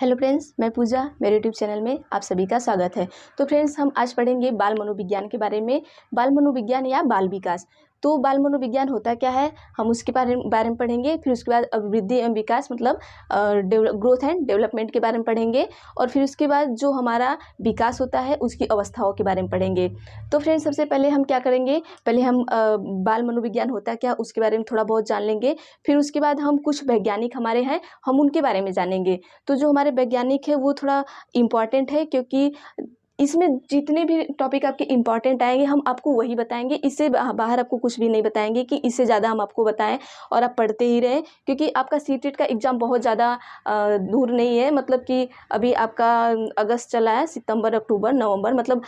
Hello friends, मैं पूजा। मेरे YouTube channel में आप सभी का स्वागत है। तो फ्रेंड्स, हम आज पढ़ेंगे बाल मनोविज्ञान के बारे में। बाल मनोविज्ञान या बाल विकास। तो बाल मनोविज्ञान होता क्या है, हम उसके बारे में पढ़ेंगे। फिर उसके बाद अभिवृद्धि एवं विकास मतलब ग्रोथ एंड डेवलपमेंट के बारे में पढ़ेंगे। और फिर उसके बाद जो हमारा विकास होता है उसकी अवस्थाओं के बारे में पढ़ेंगे। तो फ्रेंड्स, सबसे पहले हम क्या करेंगे, पहले हम बाल मनोविज्ञान होता क्या उसके बारे में थोड़ा बहुत जान लेंगे। फिर उसके बाद हम कुछ वैज्ञानिक हमारे हैं, हम उनके बारे में जानेंगे। तो जो हमारे वैज्ञानिक है वो थोड़ा इम्पॉर्टेंट है, क्योंकि इसमें जितने भी टॉपिक आपके इम्पॉर्टेंट आएंगे हम आपको वही बताएंगे। इससे बाहर आपको कुछ भी नहीं बताएंगे कि इससे ज़्यादा हम आपको बताएं और आप पढ़ते ही रहें, क्योंकि आपका सीटेट का एग्ज़ाम बहुत ज़्यादा दूर नहीं है। मतलब कि अभी आपका अगस्त चला है, सितंबर, अक्टूबर, नवंबर, मतलब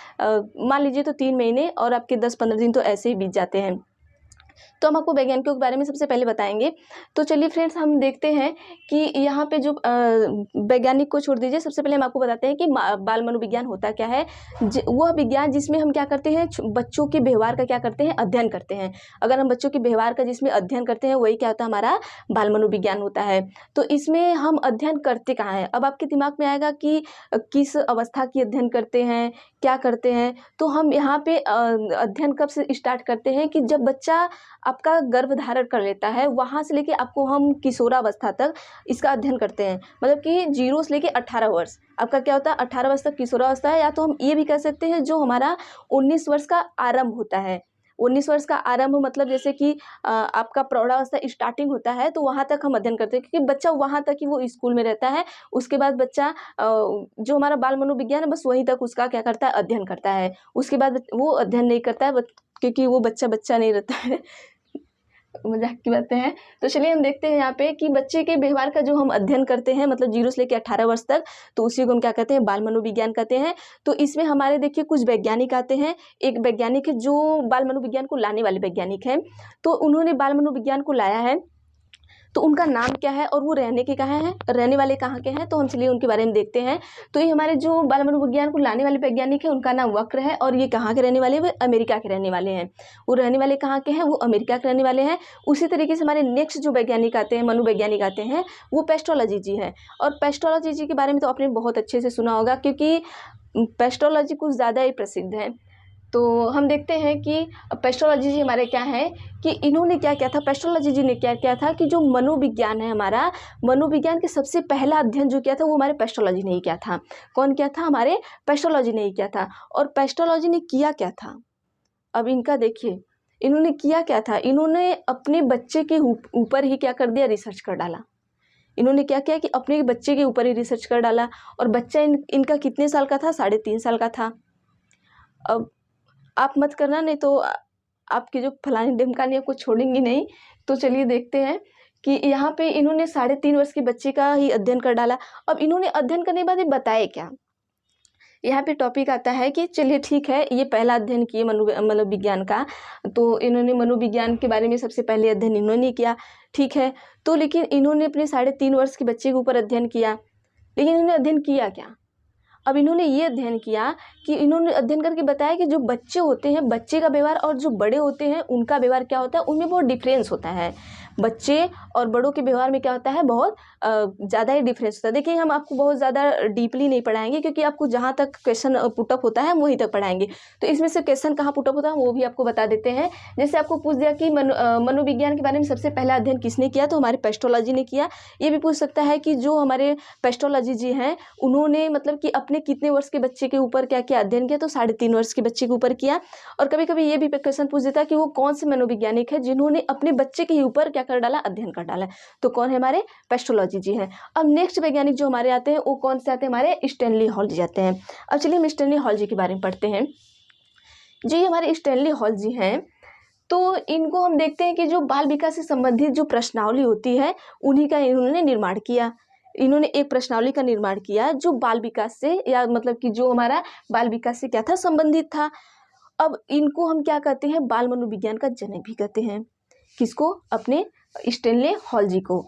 मान लीजिए तो 3 महीने और आपके 10-15 दिन तो ऐसे ही बीत जाते हैं। तो हम आपको वैज्ञानिकों के बारे में सबसे पहले बताएंगे। तो चलिए फ्रेंड्स, हम देखते हैं कि यहाँ पे जो वैज्ञानिक को छोड़ दीजिए, सबसे पहले हम आपको बताते हैं कि बाल मनोविज्ञान होता क्या है। वह विज्ञान जिसमें हम क्या करते हैं, बच्चों के व्यवहार का क्या करते हैं, अध्ययन करते हैं। अगर हम बच्चों के व्यवहार का जिसमें अध्ययन करते हैं वही क्या होता है, हमारा बाल मनोविज्ञान होता है। तो इसमें हम अध्ययन करते कहाँ हैं। अब आपके दिमाग में आएगा कि किस अवस्था की अध्ययन करते हैं, क्या करते हैं। तो हम यहाँ पे अध्ययन कब से स्टार्ट करते हैं कि जब बच्चा आपका गर्भ धारण कर लेता है, वहाँ से लेके आपको हम किशोरावस्था तक इसका अध्ययन करते हैं। मतलब कि 0 से लेके 18 वर्ष आपका क्या होता है, 18 वर्ष तक किशोरावस्था है। या तो हम ये भी कह सकते हैं जो हमारा 19 वर्ष का आरंभ होता है। 19 वर्ष का आरंभ मतलब जैसे कि आपका प्रौढ़ावस्था स्टार्टिंग होता है, तो वहाँ तक हम अध्ययन करते हैं, क्योंकि बच्चा वहाँ तक ही वो स्कूल में रहता है। उसके बाद बच्चा जो हमारा बाल मनोविज्ञान है बस वहीं तक उसका क्या करता है, अध्ययन करता है। उसके बाद वो अध्ययन नहीं करता है, क्योंकि वो बच्चा नहीं रहता है। मजाक की बातें हैं। तो चलिए हम देखते हैं यहाँ पे कि बच्चे के व्यवहार का जो हम अध्ययन करते हैं, मतलब 0 से लेकर 18 वर्ष तक, तो उसी को हम क्या कहते हैं, बाल मनोविज्ञान कहते हैं। तो इसमें हमारे देखिए कुछ वैज्ञानिक आते हैं। एक वैज्ञानिक है जो बाल मनोविज्ञान को लाने वाले वैज्ञानिक हैं। तो उन्होंने बाल मनोविज्ञान को लाया है। तो उनका नाम क्या है और वो रहने के कहाँ हैं, रहने वाले कहाँ के हैं, तो हम चलिए उनके बारे में देखते हैं। तो ये हमारे जो बाल मनोविज्ञान को लाने वाले वैज्ञानिक है उनका नाम वक्र है, और ये कहाँ के रहने वाले हैं, वे अमेरिका के रहने वाले हैं। वो रहने वाले कहाँ के हैं, वो अमेरिका के रहने वाले हैं। उसी तरीके से हमारे नेक्स्ट जो वैज्ञानिक आते हैं, मनोवैज्ञानिक आते हैं, वो पेस्ट्रोलॉजी जी हैं। और पेस्ट्रोलॉजी जी के बारे में तो आपने बहुत अच्छे से सुना होगा, क्योंकि पेस्ट्रोलॉजी कुछ ज़्यादा ही प्रसिद्ध है। तो हम देखते हैं कि पेस्ट्रोलॉजी जी हमारे क्या है कि इन्होंने क्या किया था, पेस्ट्रोलॉजी जी ने क्या किया था कि जो मनोविज्ञान है हमारा, मनोविज्ञान के सबसे पहला अध्ययन जो किया था वो हमारे पेस्ट्रोलॉजी ने ही किया था। कौन किया था, हमारे पेस्ट्रोलॉजी ने ही किया था। और पेस्ट्रोलॉजी ने किया क्या था, अब इनका देखिए, इन्होंने किया क्या था, इन्होंने अपने बच्चे के ऊपर ही क्या कर दिया, रिसर्च कर डाला। इन्होंने क्या किया कि अपने बच्चे के ऊपर ही रिसर्च कर डाला। और बच्चा इनका कितने साल का था, 3.5 साल का था। अब आप मत करना, नहीं तो आपकी जो फलानी ढिमकानी आपको छोड़ेंगी नहीं। तो चलिए देखते हैं कि यहाँ पे इन्होंने 3.5 वर्ष के बच्चे का ही अध्ययन कर डाला। अब इन्होंने अध्ययन करने के बाद ये बताए क्या, यहाँ पे टॉपिक आता है कि चलिए ठीक है, ये पहला अध्ययन किए मनोविज्ञान का। तो इन्होंने मनोविज्ञान के बारे में सबसे पहले अध्ययन इन्होंने किया, ठीक है। तो लेकिन इन्होंने अपने 3.5 वर्ष के बच्चे के ऊपर अध्ययन किया, लेकिन इन्होंने अध्ययन किया क्या। अब इन्होंने ये अध्ययन किया कि इन्होंने अध्ययन करके बताया कि जो बच्चे होते हैं, बच्चे का व्यवहार और जो बड़े होते हैं उनका व्यवहार क्या होता है, उनमें बहुत डिफरेंस होता है। बच्चे और बड़ों के व्यवहार में क्या होता है, बहुत ज़्यादा ही डिफरेंस होता है। देखिए, हम आपको बहुत ज़्यादा डीपली नहीं पढ़ाएंगे, क्योंकि आपको जहाँ तक क्वेश्चन पुटअप होता है हम वहीं तक पढ़ाएंगे। तो इसमें से क्वेश्चन कहाँ पुटअप होता है वो भी आपको बता देते हैं। जैसे आपको पूछ दिया कि मनोविज्ञान के बारे में सबसे पहला अध्ययन किसने किया, तो हमारे पेस्ट्रोलॉजी ने किया। ये भी पूछ सकता है कि जो हमारे पेस्ट्रोलॉजी जी हैं उन्होंने मतलब कि अपने कितने वर्ष के बच्चे के ऊपर क्या क्या अध्ययन किया, तो 3.5 वर्ष के बच्चे के ऊपर किया। और कभी कभी ये भी क्वेश्चन पूछ देता है कि वो कौन से मनोवैज्ञानिक है जिन्होंने अपने बच्चे के ही ऊपर क्या कर डाला, अध्ययन कर डाला। तो कौन है, हमारे पेस्ट्रोलॉजी जी हैं। अब नेक्स्ट वैज्ञानिक जो हमारे आते हैं वो कौन से आते हैं, हमारे स्टैनली हॉल जी आते हैं। अब चलिए हम स्टैनली हॉल जी के बारे में पढ़ते हैं। जी हमारे स्टैनली हॉल जी हैं, तो इनको हम देखते हैं कि जो बाल विकास से संबंधित जो प्रश्नावली होती है उन्हीं का इन्होंने निर्माण किया। इन्होंने एक प्रश्नावली का निर्माण किया जो बाल विकास से, या मतलब कि जो हमारा बाल विकास से क्या था, संबंधित था। अब इनको हम क्या कहते हैं, बाल मनोविज्ञान का जनक भी कहते हैं। किसको, अपने स्टैनली हॉल जी को।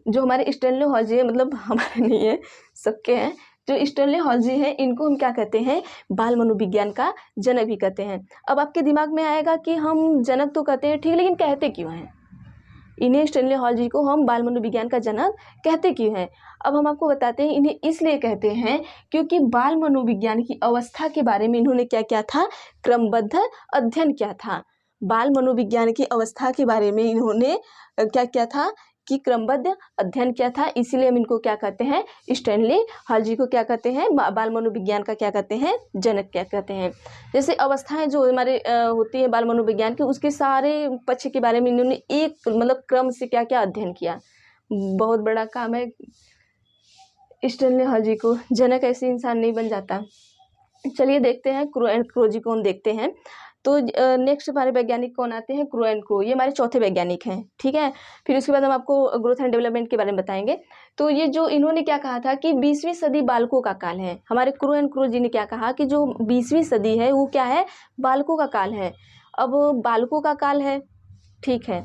जो हमारे स्टैनली हॉल जी है, मतलब हमारे नहीं है, सबके हैं। जो स्टैनली हॉल जी हैं इनको हम क्या कहते हैं, बाल मनोविज्ञान का जनक भी कहते हैं। अब आपके दिमाग में आएगा कि हम जनक तो कहते हैं, ठीक, लेकिन कहते क्यों हैं। इन्हें स्टैनली हॉल जी को हम बाल मनोविज्ञान का जनक कहते क्यों हैं। अब हम आपको बताते हैं इन्हें इसलिए कहते हैं क्योंकि बाल मनोविज्ञान की अवस्था के बारे में इन्होंने क्या किया था, क्रमबद्ध अध्ययन किया था। बाल मनोविज्ञान की अवस्था के बारे में इन्होंने क्या किया था कि क्रमबद्ध अध्ययन किया था, इसीलिए हम इनको क्या कहते हैं, स्टैनली हॉल जी को क्या कहते हैं, बाल मनोविज्ञान का क्या कहते हैं, जनक क्या कहते हैं। जैसे अवस्थाएं जो हमारे होती है बाल मनोविज्ञान की, उसके सारे पक्ष के बारे में इन्होंने एक मतलब क्रम से क्या क्या अध्ययन किया। बहुत बड़ा काम है। स्टैनली हॉल जी को जनक ऐसे इंसान नहीं बन जाता। चलिए देखते हैं क्रो एंड क्रो जी को हम देखते हैं। तो नेक्स्ट हमारे वैज्ञानिक कौन आते हैं, क्रो एंड क्रो, ये हमारे चौथे वैज्ञानिक हैं, ठीक है। फिर उसके बाद हम आपको ग्रोथ एंड डेवलपमेंट के बारे में बताएंगे। तो ये जो इन्होंने क्या कहा था कि 20वीं सदी बालकों का काल है। हमारे क्रो एंड क्रो जी ने क्या कहा कि जो 20वीं सदी है वो क्या है, बालकों का काल है। अब बालकों का काल है, ठीक है,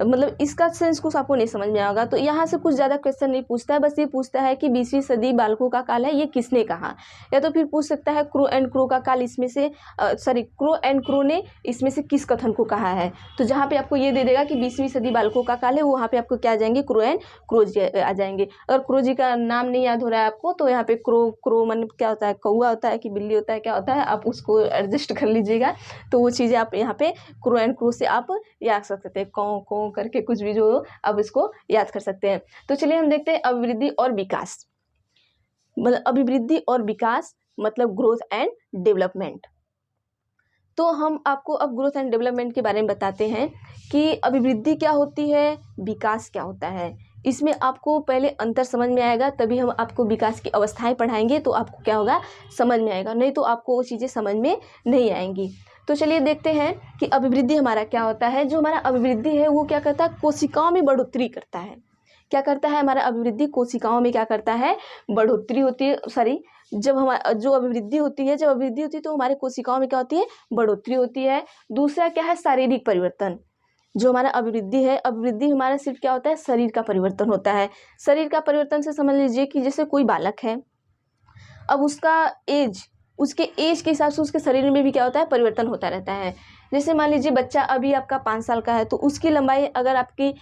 मतलब इसका सेंस कुछ आपको नहीं समझ में आएगा। तो यहाँ से कुछ ज़्यादा क्वेश्चन नहीं पूछता है, बस ये पूछता है कि 20वीं सदी बालकों का काल है, ये किसने कहा। या तो फिर पूछ सकता है क्रो एंड क्रो का काल इसमें से क्रो एंड क्रो ने इसमें से किस कथन को कहा है। तो जहाँ पे आपको ये दे देगा कि 20वीं सदी बालकों का काल है, वहाँ पे आपको क्या आ जाएंगे, क्रो एंड क्रो जी आ जाएंगे। अगर क्रो जी का नाम नहीं याद हो रहा है आपको, तो यहाँ पे क्रो मन क्या होता है, कौआ होता है कि बिल्ली होता है, क्या होता है, आप उसको एडजस्ट कर लीजिएगा। तो वो चीज़ें आप यहाँ पे क्रो एंड क्रो से आप याद कर सकते हैं, कौ करके कुछ भी जो आप इसको याद कर सकते हैं। तो चलिए हम देखते हैं अभिवृद्धि और विकास। मतलब अभिवृद्धि और विकास मतलब ग्रोथ एंड डेवलपमेंट। तो हम आपको अब ग्रोथ एंड डेवलपमेंट के बारे में बताते हैं कि अभिवृद्धि क्या होती है, विकास क्या होता है। इसमें आपको पहले अंतर समझ में आएगा, तभी हम आपको विकास की अवस्थाएं पढ़ाएंगे, तो आपको क्या होगा, समझ में आएगा, नहीं तो आपको वो चीज़ें समझ में नहीं आएंगी। तो चलिए देखते हैं कि अभिवृद्धि हमारा क्या होता है। जो हमारा अभिवृद्धि है वो क्या करता है, कोशिकाओं में बढ़ोतरी करता है। क्या करता है हमारा अभिवृद्धि, कोशिकाओं में क्या करता है, बढ़ोतरी होती है। जब हमारा जो अभिवृद्धि होती है, तो हमारे कोशिकाओं में क्या होती है, बढ़ोतरी होती है। दूसरा क्या है, शारीरिक परिवर्तन। जो हमारा अभिवृद्धि है, अभिवृद्धि हमारा सिर्फ क्या होता है, शरीर का परिवर्तन होता है। शरीर का परिवर्तन से समझ लीजिए कि जैसे कोई बालक है, अब उसके एज के हिसाब से उसके शरीर में भी क्या होता है, परिवर्तन होता रहता है। जैसे मान लीजिए बच्चा अभी आपका 5 साल का है, तो उसकी लंबाई अगर आपकी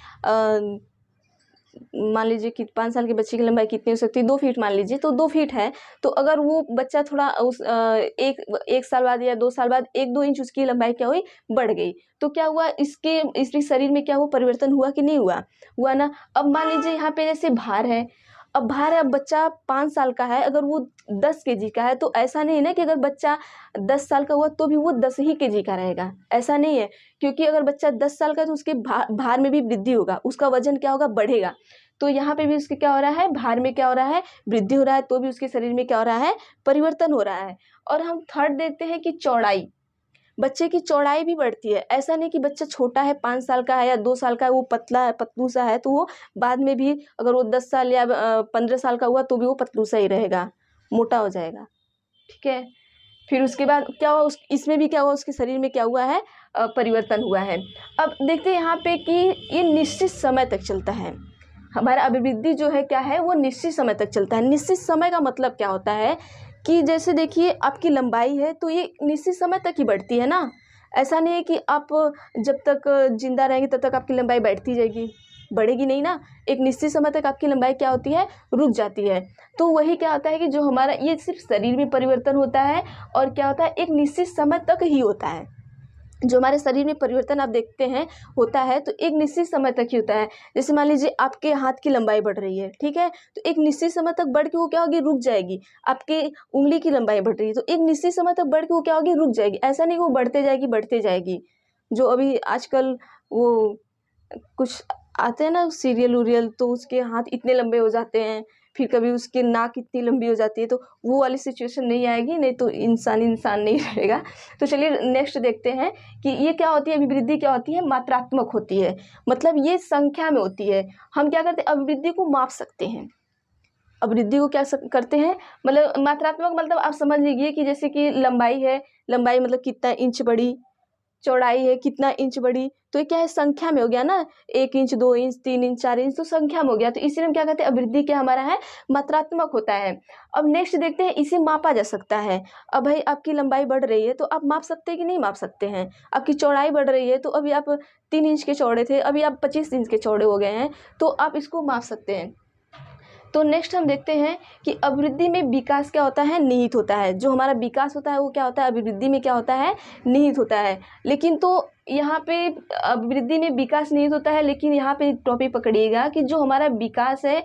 मान लीजिए कि 5 साल के बच्चे की लंबाई कितनी हो सकती है, 2 फीट मान लीजिए, तो 2 फीट है। तो अगर वो बच्चा थोड़ा उस एक साल बाद या 2 साल बाद 1-2 इंच उसकी लंबाई क्या हुई, बढ़ गई, तो क्या हुआ, इसके शरीर में क्या हुआ, परिवर्तन हुआ कि नहीं हुआ ना। अब मान लीजिए यहाँ पे जैसे भार है, अब बच्चा 5 साल का है, अगर वो 10 kg का है, तो ऐसा नहीं है ना कि अगर बच्चा 10 साल का हुआ तो भी वो 10 ही kg का रहेगा, ऐसा नहीं है। क्योंकि अगर बच्चा 10 साल का है तो उसके भार में भी वृद्धि होगा, उसका वजन क्या होगा, बढ़ेगा। तो यहाँ पे भी उसके क्या हो रहा है, भार में क्या हो रहा है, वृद्धि हो रहा है, तो भी उसके शरीर में क्या हो रहा है, परिवर्तन हो रहा है। और हम थर्ड देखते हैं कि चौड़ाई, बच्चे की चौड़ाई भी बढ़ती है। ऐसा नहीं कि बच्चा छोटा है, 5 साल का है या 2 साल का है, वो पतला है, पतलू सा है, तो वो बाद में भी अगर वो 10 साल या 15 साल का हुआ तो भी वो पतलू सा ही रहेगा, मोटा हो जाएगा, ठीक है। फिर उसके बाद क्या हुआ, इसमें भी क्या हुआ, उसके शरीर में क्या हुआ है, परिवर्तन हुआ है। अब देखते हैं यहाँ पे कि ये निश्चित समय तक चलता है। हमारा अभिवृद्धि जो है क्या है, वो निश्चित समय तक चलता है। निश्चित समय का मतलब क्या होता है कि जैसे देखिए आपकी लंबाई है तो ये निश्चित समय तक ही बढ़ती है ना। ऐसा नहीं है कि आप जब तक जिंदा रहेंगे तब तक आपकी लंबाई बढ़ती जाएगी, बढ़ेगी नहीं ना। एक निश्चित समय तक आपकी लंबाई क्या होती है, रुक जाती है। तो वही क्या होता है कि जो हमारा ये सिर्फ शरीर में परिवर्तन होता है, और क्या होता है, एक निश्चित समय तक ही होता है। जो हमारे शरीर में परिवर्तन आप देखते हैं होता है तो एक निश्चित समय तक ही होता है। जैसे मान लीजिए आपके हाथ की लंबाई बढ़ रही है, ठीक है, तो एक निश्चित समय तक बढ़ के वो क्या होगी, रुक जाएगी। आपके उंगली की लंबाई बढ़ रही है तो एक निश्चित समय तक बढ़ के वो क्या होगी, रुक जाएगी। ऐसा नहीं वो बढ़ते जाएगी। जो अभी आजकल वो कुछ आते हैं ना सीरियल उरियल, तो उसके हाथ इतने लंबे हो जाते हैं, फिर कभी उसकी नाक इतनी लंबी हो जाती है, तो वो वाली सिचुएशन नहीं आएगी, नहीं तो इंसान नहीं रहेगा। तो चलिए नेक्स्ट देखते हैं कि ये क्या होती है, अभिवृद्धि क्या होती है, मात्रात्मक होती है, मतलब ये संख्या में होती है। हम क्या करते हैं, अभिवृद्धि को माप सकते हैं। अभिवृद्धि को क्या करते हैं, मतलब मात्रात्मक मतलब आप समझ लीजिए कि जैसे कि लंबाई है, लंबाई मतलब कितना इंच बढ़ी, चौड़ाई है कितना इंच बड़ी, तो ये क्या है संख्या में हो गया ना, 1 इंच 2 इंच 3 इंच 4 इंच, तो संख्या में हो गया। तो इसीलिए हम क्या कहते हैं अभिवृद्धि क्या हमारा है मात्रात्मक होता है। अब नेक्स्ट देखते हैं इसे मापा जा सकता है। अब भाई आपकी लंबाई बढ़ रही है तो आप माप सकते हैं कि नहीं माप सकते हैं। आपकी चौड़ाई बढ़ रही है तो अभी आप 3 इंच के चौड़े थे, अभी आप 25 इंच के चौड़े हो गए हैं, तो आप इसको माप सकते हैं। तो नेक्स्ट हम देखते हैं कि अभिवृद्धि में विकास क्या होता है निहित होता है। जो हमारा विकास होता है वो क्या होता है अभिवृद्धि में क्या होता है निहित होता है। लेकिन तो यहाँ पे अभिवृद्धि में विकास निहित होता है, लेकिन यहाँ पे टॉपिक पकड़िएगा कि जो हमारा विकास है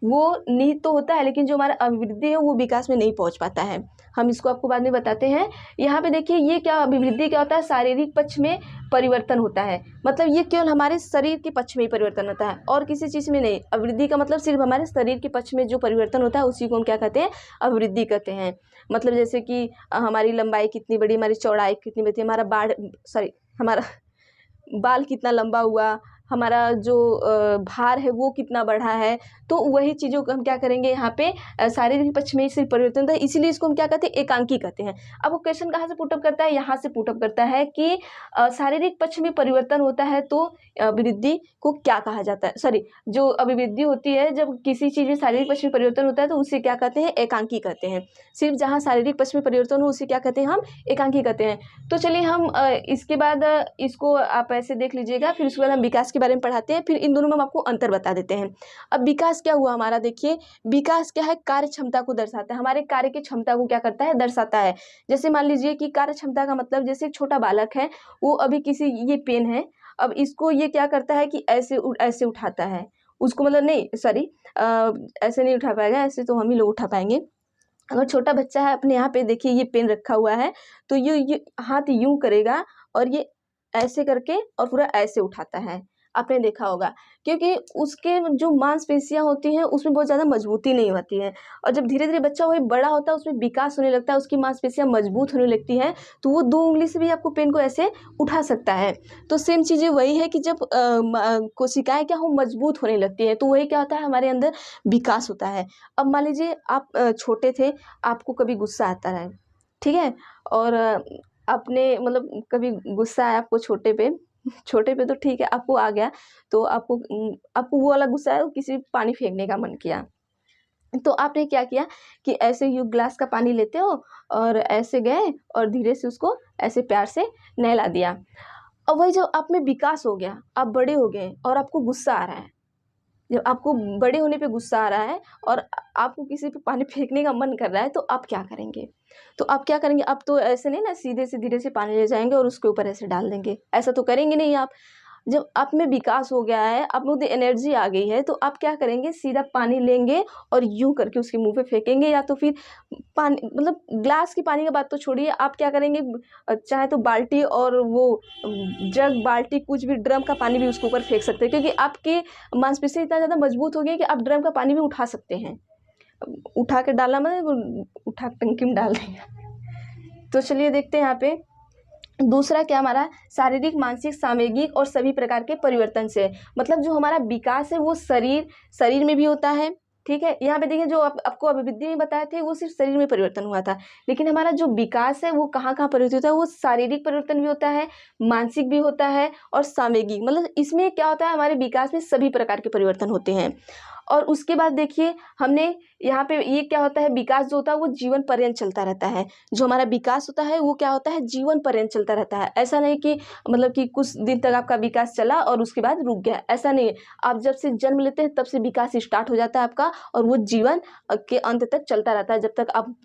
वो निहित तो होता है, लेकिन जो हमारा अभिवृद्धि है वो विकास में नहीं पहुँच पाता है। हम इसको आपको बाद में बताते हैं। यहाँ पे देखिए ये क्या अभिवृद्धि क्या होता है शारीरिक पक्ष में परिवर्तन होता है, मतलब ये केवल हमारे शरीर के पक्ष में ही परिवर्तन होता है और किसी चीज़ में नहीं। अभिवृद्धि का मतलब सिर्फ हमारे शरीर के पक्ष में जो परिवर्तन होता है उसी को हम क्या कहते हैं अभिवृद्धि कहते हैं। मतलब जैसे कि हमारी लंबाई कितनी बड़ी, हमारी चौड़ाई कितनी बड़ी, हमारा बाल कितना लंबा हुआ, हमारा जो भार है वो कितना बढ़ा है, तो वही चीज़ों को हम क्या करेंगे यहाँ पे शारीरिक पक्ष में सिर्फ परिवर्तन होता है, इसीलिए इसको हम क्या कहते हैं एकांकी कहते हैं। अब वो क्वेश्चन कहाँ से पुटअप करता है, यहाँ से पुटअप करता है कि शारीरिक पक्ष में परिवर्तन होता है तो अभिवृद्धि को क्या कहा जाता है, जो अभिवृद्धि होती है जब किसी चीज़ में शारीरिक पक्ष में परिवर्तन होता है तो उसे क्या कहते हैं एकांकी कहते हैं। सिर्फ जहाँ शारीरिक पक्ष में परिवर्तन हो उसे क्या कहते हैं हम एकांकी कहते हैं। तो चलिए हम इसके बाद इसको आप ऐसे देख लीजिएगा, फिर उसके बाद हम विकास के बारे में पढ़ाते हैं, फिर इन दोनों में हम आपको अंतर बता देते हैं। अब विकास क्या हुआ हमारा, देखिए विकास क्या है कार्य क्षमता को दर्शाता है, हमारे कार्य की क्षमता को क्या करता है दर्शाता है। जैसे मान लीजिए कि कार्य क्षमता का मतलब जैसे एक छोटा बालक है, वो अभी किसी ये पेन है, अब इसको ये क्या करता है कि ऐसे उठाता है उसको, मतलब नहीं ऐसे नहीं उठा पाएगा, ऐसे तो हम ही लोग उठा पाएंगे। अगर छोटा बच्चा है अपने यहाँ पे देखिए ये पेन रखा हुआ है, तो ये हाथ यूं करेगा और ये ऐसे करके और पूरा ऐसे उठाता है, आपने देखा होगा, क्योंकि उसके जो मांसपेशियां होती हैं उसमें बहुत ज़्यादा मजबूती नहीं होती है। और जब धीरे धीरे बच्चा वही बड़ा होता है उसमें विकास होने लगता है, उसकी मांसपेशियां मजबूत होने लगती हैं, तो वो 2 उंगली से भी आपको पेन को ऐसे उठा सकता है। तो सेम चीज़ें वही है कि जब कोशिकाएं क्या हो मजबूत होने लगती है तो वही क्या होता है हमारे अंदर विकास होता है। अब मान लीजिए आप छोटे थे, आपको कभी गुस्सा आता है, ठीक है, और आपने मतलब कभी गुस्सा आया आपको छोटे पे तो ठीक है आपको आ गया, तो आपको वो वाला गुस्सा है, किसी पानी फेंकने का मन किया, तो आपने क्या किया कि ऐसे ही ग्लास का पानी लेते हो और ऐसे गए और धीरे से उसको ऐसे प्यार से नहला दिया। अब वही जब आप में विकास हो गया, आप बड़े हो गए और आपको गुस्सा आ रहा है, जब आपको बड़े होने पे गुस्सा आ रहा है और आपको किसी पे पानी फेंकने का मन कर रहा है, तो आप क्या करेंगे, तो आप क्या करेंगे, आप तो ऐसे नहीं ना सीधे से धीरे से पानी ले जाएंगे और उसके ऊपर ऐसे डाल देंगे, ऐसा तो करेंगे नहीं आप। जब आप में विकास हो गया है, आप में एनर्जी आ गई है, तो आप क्या करेंगे सीधा पानी लेंगे और यूं करके उसके मुंह पे फेंकेंगे, या तो फिर पानी मतलब ग्लास की पानी का बात तो छोड़िए, आप क्या करेंगे चाहे तो बाल्टी और वो जग बाल्टी कुछ भी ड्रम का पानी भी उसके ऊपर फेंक सकते हैं, क्योंकि आपके मांसपेशी इतना ज़्यादा मजबूत हो गया कि आप ड्रम का पानी भी उठा सकते हैं। उठा के डालना मतलब उठा टंकी में डाल देंगे। तो चलिए देखते हैं यहाँ पे दूसरा क्या हमारा शारीरिक मानसिक सामयिक और सभी प्रकार के परिवर्तन से, मतलब जो हमारा विकास है वो शरीर में भी होता है, ठीक है। यहाँ पे देखिए जो आपको अभिवृद्धि में बताए थे वो सिर्फ शरीर में परिवर्तन हुआ था, लेकिन हमारा जो विकास है वो कहाँ कहाँ परिवर्तित होता है, वो शारीरिक परिवर्तन भी होता है, मानसिक भी होता है और सामयिक, मतलब इसमें क्या होता है हमारे विकास में सभी प्रकार के परिवर्तन होते हैं। और उसके बाद देखिए हमने यहाँ पे ये क्या होता है विकास जो होता है वो जीवन पर्यंत चलता रहता है, जो हमारा विकास होता है वो क्या होता है जीवन पर्यंत चलता रहता है। ऐसा नहीं कि मतलब कि कुछ दिन तक आपका विकास चला और उसके बाद रुक गया, ऐसा नहीं है। आप जब से जन्म लेते हैं तब से विकास स्टार्ट हो जाता है आपका, और वो जीवन के अंत तक चलता रहता है, जब तक आप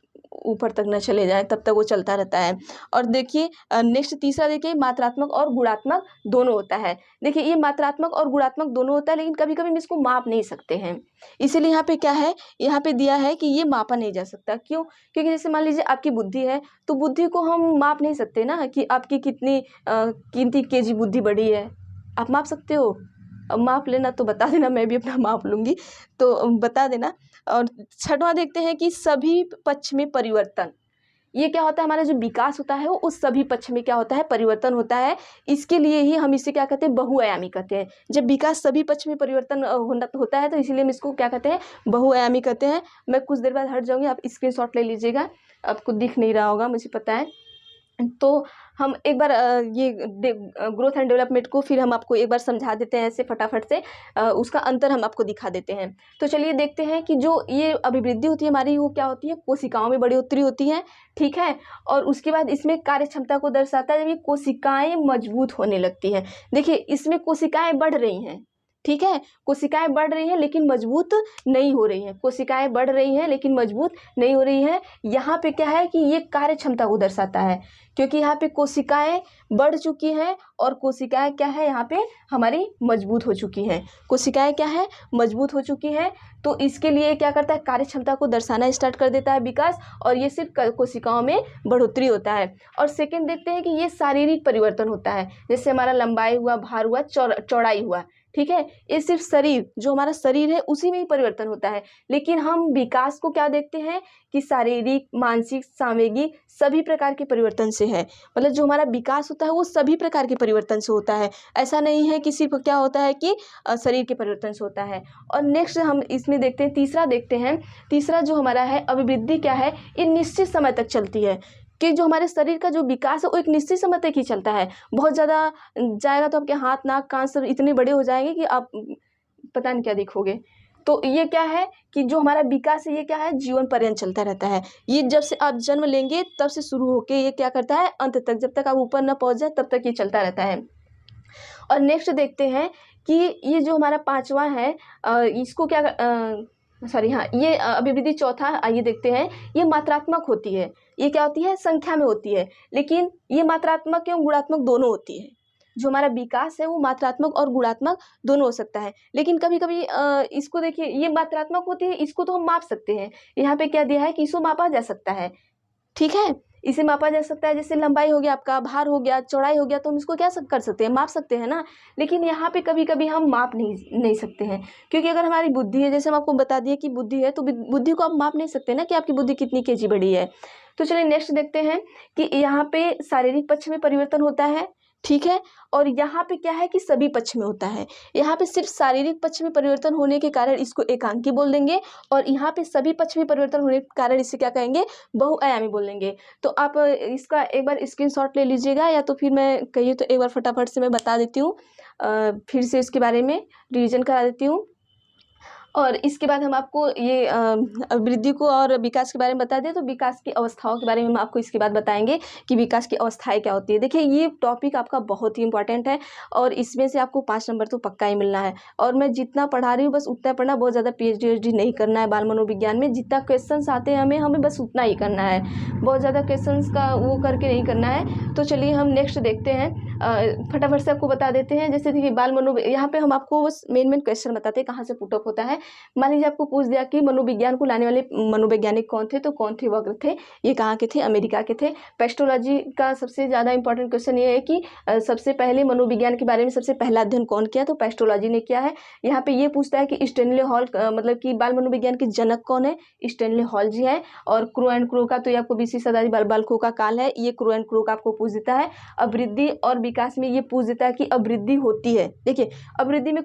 ऊपर तक न चले जाएं तब तक वो चलता रहता है। और देखिए नेक्स्ट तीसरा देखिए मात्रात्मक और गुणात्मक दोनों होता है। देखिए ये मात्रात्मक और गुणात्मक दोनों होता है, लेकिन कभी कभी हम इसको माप नहीं सकते हैं, इसीलिए यहाँ पे क्या है यहाँ पे दिया है कि ये मापा नहीं जा सकता। क्यों? क्योंकि जैसे मान लीजिए आपकी बुद्धि है, तो बुद्धि को हम माप नहीं सकते ना कि आपकी कितनी kg बुद्धि बढ़ी है, आप माप सकते हो? अब माप लेना तो बता देना, मैं भी अपना माप लूँगी तो बता देना। और छठवां देखते हैं कि सभी पक्ष में परिवर्तन, ये क्या होता है हमारा जो विकास होता है वो उस सभी पक्ष में क्या होता है परिवर्तन होता है, इसके लिए ही हम इसे क्या कहते हैं बहुआयामी कहते हैं। जब विकास सभी पक्ष में परिवर्तन होता है तो इसीलिए हम इसको क्या कहते हैं बहुआयामी कहते हैं। मैं कुछ देर बाद हट जाऊँगी, आप स्क्रीनशॉट ले लीजिएगा, आपको दिख नहीं रहा होगा मुझे पता है। तो हम एक बार ये ग्रोथ एंड डेवलपमेंट को फिर हम आपको एक बार समझा देते हैं ऐसे फटाफट से, उसका अंतर हम आपको दिखा देते हैं। तो चलिए देखते हैं कि जो ये अभिवृद्धि होती है हमारी, वो क्या होती है, कोशिकाओं में बढ़ोतरी होती है, ठीक है। और उसके बाद इसमें कार्य क्षमता को दर्शाता है जब ये कोशिकाएं मजबूत होने लगती है। देखिए इसमें कोशिकाएं बढ़ रही हैं, ठीक है, कोशिकाएं बढ़ रही हैं लेकिन मजबूत नहीं हो रही हैं, कोशिकाएं बढ़ रही हैं लेकिन मजबूत नहीं हो रही हैं। यहाँ पे क्या है कि ये कार्य क्षमता को दर्शाता है, क्योंकि यहाँ पे कोशिकाएं बढ़ चुकी हैं और कोशिकाएं क्या है यहाँ पे हमारी मजबूत हो चुकी हैं, कोशिकाएं क्या है मजबूत हो चुकी हैं। तो इसके लिए क्या करता है, कार्य क्षमता को दर्शाना स्टार्ट कर देता है विकास, और ये सिर्फ कोशिकाओं में बढ़ोतरी होता है। और सेकेंड देखते हैं कि ये शारीरिक परिवर्तन होता है, जैसे हमारा लंबाई हुआ, भार हुआ, चौड़ाई हुआ, ठीक है, ये सिर्फ शरीर, जो हमारा शरीर है उसी में ही परिवर्तन होता है। लेकिन हम विकास को क्या देखते हैं कि शारीरिक, मानसिक, सामूहिक सभी प्रकार के परिवर्तन से है, मतलब जो हमारा विकास होता है वो सभी प्रकार के परिवर्तन से होता है। ऐसा नहीं है कि सिर्फ क्या होता है कि शरीर के परिवर्तन से होता है। और नेक्स्ट हम इसमें देखते हैं, तीसरा देखते हैं, तीसरा जो हमारा है अभिवृद्धि क्या है, ये निश्चित समय तक चलती है, कि जो हमारे शरीर का जो विकास है वो एक निश्चित समय तक ही चलता है। बहुत ज़्यादा जाएगा तो आपके हाथ, नाक, कान सब इतने बड़े हो जाएंगे कि आप पता नहीं क्या देखोगे। तो ये क्या है कि जो हमारा विकास है ये क्या है, जीवन पर्यंत चलता रहता है। ये जब से आप जन्म लेंगे तब से शुरू होके ये क्या करता है, अंत तक, जब तक आप ऊपर न पहुंच जाए तब तक ये चलता रहता है। और नेक्स्ट देखते हैं कि ये जो हमारा पांचवा है, इसको क्या सॉरी हाँ, ये अभिवृद्धि चौथा, आइए देखते हैं, ये मात्रात्मक होती है। ये क्या होती है, संख्या में होती है, लेकिन ये मात्रात्मक एवं गुणात्मक दोनों होती है। जो हमारा विकास है वो मात्रात्मक और गुणात्मक दोनों हो सकता है। लेकिन कभी कभी इसको देखिए, ये मात्रात्मक होती है, इसको तो हम माप सकते हैं। यहाँ पे क्या दिया है कि इसको मापा जा सकता है, ठीक है, इसे मापा जा सकता है। जैसे लंबाई हो गया, आपका भार हो गया, चौड़ाई हो गया, तो हम इसको क्या कर सकते हैं, माप सकते हैं ना। लेकिन यहाँ पे कभी कभी हम माप नहीं सकते हैं, क्योंकि अगर हमारी बुद्धि है, जैसे हम आपको बता दिए कि बुद्धि है, तो बुद्धि को आप माप नहीं सकते ना कि आपकी बुद्धि कितनी केजी बड़ी है। तो चलिए नेक्स्ट देखते हैं कि यहाँ पे शारीरिक पक्ष में परिवर्तन होता है, ठीक है, और यहाँ पे क्या है कि सभी पक्ष में होता है। यहाँ पे सिर्फ शारीरिक पक्ष में परिवर्तन होने के कारण इसको एकांकी बोल देंगे, और यहाँ पे सभी पक्ष में परिवर्तन होने के कारण इसे क्या कहेंगे, बहुआयामी बोल देंगे। तो आप इसका एक बार स्क्रीनशॉट ले लीजिएगा, या तो फिर मैं कहिए तो एक बार फटाफट से मैं बता देती हूँ, फिर से इसके बारे में रिवीजन करा देती हूँ। और इसके बाद हम आपको ये वृद्धि को और विकास के बारे में बता दें, तो विकास की अवस्थाओं के बारे में हम आपको इसके बाद बताएंगे कि विकास की अवस्थाएं क्या होती है। देखिए ये टॉपिक आपका बहुत ही इंपॉर्टेंट है, और इसमें से आपको 5 नंबर तो पक्का ही मिलना है। और मैं जितना पढ़ा रही हूँ बस उतना पढ़ना, बहुत ज़्यादा PhD नहीं करना है बाल मनोविज्ञान में। जितना क्वेश्चन आते हैं हमें बस उतना ही करना है, बहुत ज़्यादा क्वेश्चन का वो करके नहीं करना है। तो चलिए हम नेक्स्ट देखते हैं, फटाफट से आपको बता देते हैं। जैसे देखिए यहाँ पे हम आपको बस मेन क्वेश्चन बताते हैं कहाँ से पुटअप होता है। मान लीजिए आपको पूछ दिया कि मनोविज्ञान को लाने वाले मनोवैज्ञानिक कौन थे, तो कौन थे वह थे, ये कहाँ के थे, अमेरिका के थे। पेस्टोलॉजी का सबसे ज़्यादा इंपॉर्टेंट क्वेश्चन ये है कि सबसे पहले मनोविज्ञान के बारे में सबसे पहला अध्ययन कौन किया, तो पेस्टोलॉजी ने किया है। यहाँ पे ये पूछता है कि स्टैनली हॉल, मतलब कि बाल मनोविज्ञान के जनक कौन है, स्टैनली हॉल जी है। और क्रो एंड क्रो का तो ये आपको 20वीं शताब्दी बाल खो का काल है, ये क्रो एंड क्रो का आपको पूछ देता है। अब वृद्धि और विकास में ये पूछ देता है कि अब वृद्धि होती है। देखिए अब वृद्धि में